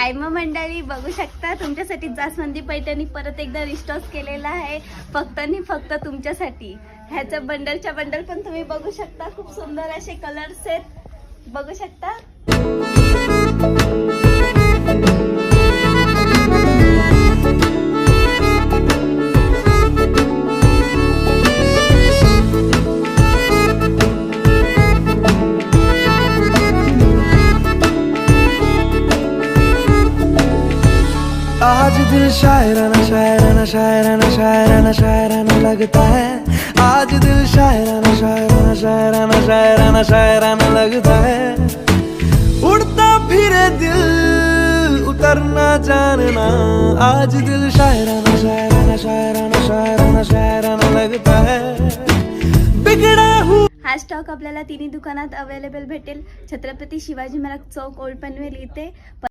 काय मग मंडळी, बघू शकता तुमच्यासाठी जास्वंदी पैठणी परत एकदा रिस्टॉक केलेला आहे, फक्त आणि फक्त तुमच्यासाठी. ह्याचं बंडलच्या बंडल पण तुम्ही बघू शकता, खूप सुंदर असे कलर्स आहेत, बघू शकता. आज दिल शायराना शायराना शायराना शायराना शायराना लगता है. आज दिल शायराना शायराना शायराना शायराना शायराना लगता है. उड़ता फिरे दिल उतरना जानना. आज दिल शायराना शायराना शायराना शायराना शायराना लगता है. बिगड़ा हूँ. हा स्टॉक आपल्याला तिन्ही दुकानात अवेलेबल भेटेल. छत्रपती शिवाजी महाराज चौक, ओल्ड पनवेल इथे.